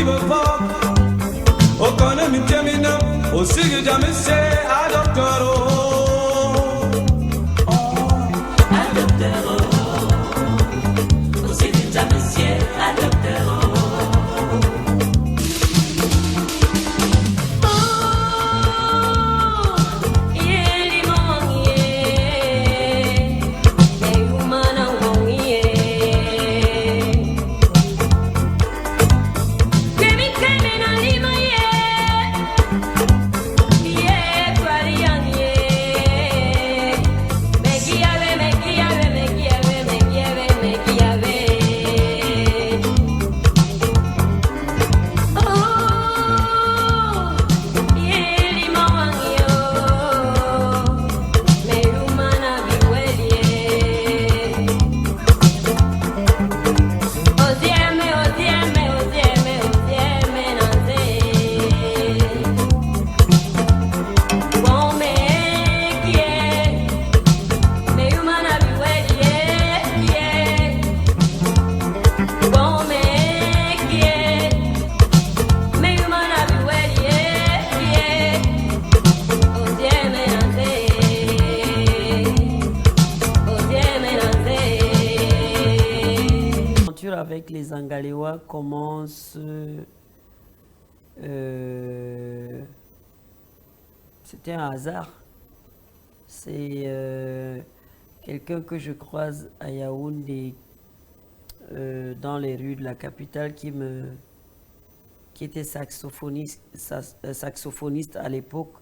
vive fort. Aucun ne m'y termine, aussi que jamais c'est à docteur. Avec les Angalewa commence, c'était un hasard. C'est quelqu'un que je croise à Yaoundé, dans les rues de la capitale, qui était saxophoniste à l'époque,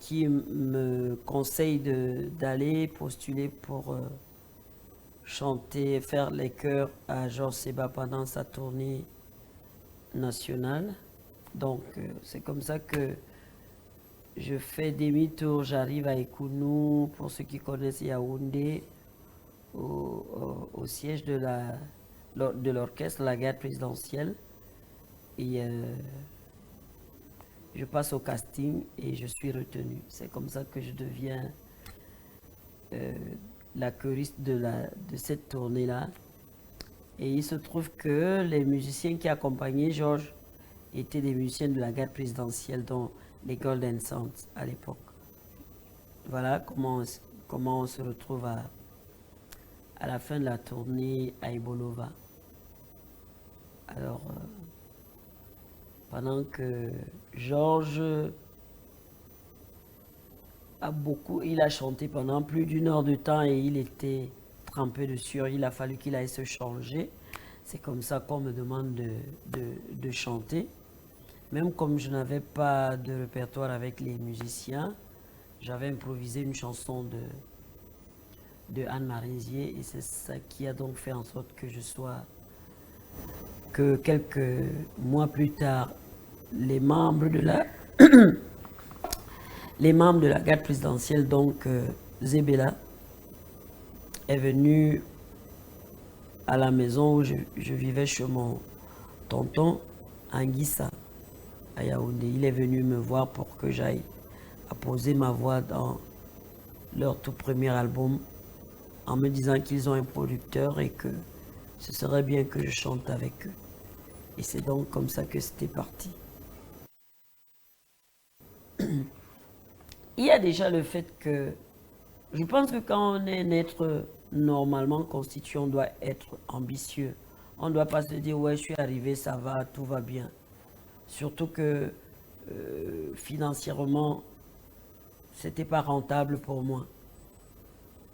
qui me conseille d'aller postuler pour chanter, faire les chœurs à Georges Seba pendant sa tournée nationale. Donc c'est comme ça que je fais demi-tour, j'arrive à Ekounou, pour ceux qui connaissent Yaoundé, au siège de l'orchestre, la garde présidentielle. Et je passe au casting et je suis retenu. C'est comme ça que je deviens la choriste de cette tournée-là. Et il se trouve que les musiciens qui accompagnaient Georges étaient des musiciens de la garde présidentielle, dont les Golden Sons à l'époque. Voilà comment on se retrouve à la fin de la tournée à Ibolova. Alors, pendant que Georges il a chanté pendant plus d'1 heure de temps et il était trempé de sueur. Il a fallu qu'il aille se changer. C'est comme ça qu'on me demande de chanter. Même comme je n'avais pas de répertoire avec les musiciens, j'avais improvisé une chanson de Anne Marinzier et c'est ça qui a donc fait en sorte que quelques mois plus tard, les membres de la garde présidentielle, donc Zebela, est venu à la maison où je vivais chez mon tonton, Anguissa, à Yaoundé. Il est venu me voir pour que j'aille apposer ma voix dans leur tout premier album, en me disant qu'ils ont un producteur et que ce serait bien que je chante avec eux. Et c'est donc comme ça que c'était parti. Il y a déjà le fait que je pense que quand on est un être normalement constitué, on doit être ambitieux. On ne doit pas se dire ouais, je suis arrivé, ça va, tout va bien. Surtout que financièrement, c'était pas rentable pour moi.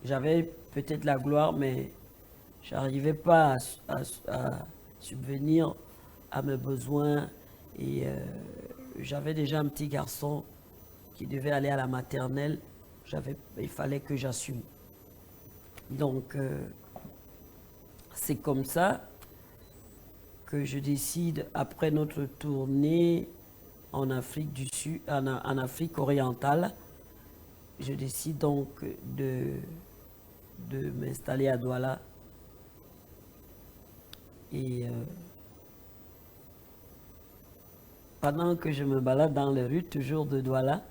J'avais peut-être la gloire, mais j'arrivais pas à subvenir à mes besoins et j'avais déjà un petit garçon qui devait aller à la maternelle. Il fallait que j'assume. Donc, c'est comme ça que je décide, après notre tournée en Afrique du Sud, en Afrique orientale, je décide donc de m'installer à Douala. Et pendant que je me balade dans les rues, toujours de Douala,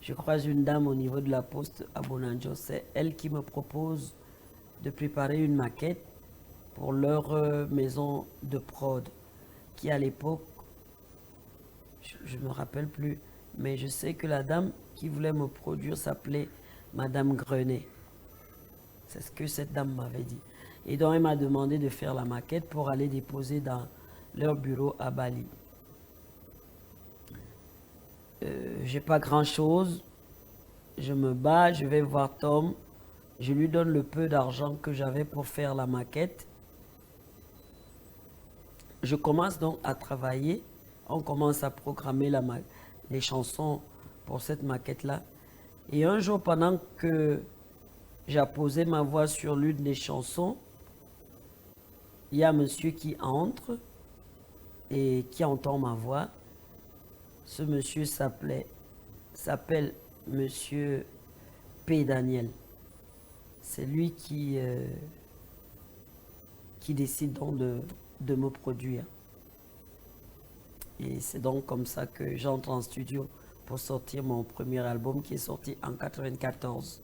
je croise une dame au niveau de la poste à Bonanjo. C'est elle qui me propose de préparer une maquette pour leur maison de prod. qui à l'époque, je ne me rappelle plus, mais je sais que la dame qui voulait me produire s'appelait Madame Grenet. C'est ce que cette dame m'avait dit. Et donc, elle m'a demandé de faire la maquette pour aller déposer dans leur bureau à Bali. J'ai pas grand-chose. Je me bats, je vais voir Tom. Je lui donne le peu d'argent que j'avais pour faire la maquette. Je commence donc à travailler. On commence à programmer les chansons pour cette maquette-là. Et un jour, pendant que j'ai posé ma voix sur l'une des chansons, il y a un monsieur qui entre et qui entend ma voix. Ce monsieur s'appelle Monsieur P. Daniel. C'est lui qui décide donc de me produire. Et c'est donc comme ça que j'entre en studio pour sortir mon premier album qui est sorti en 1994.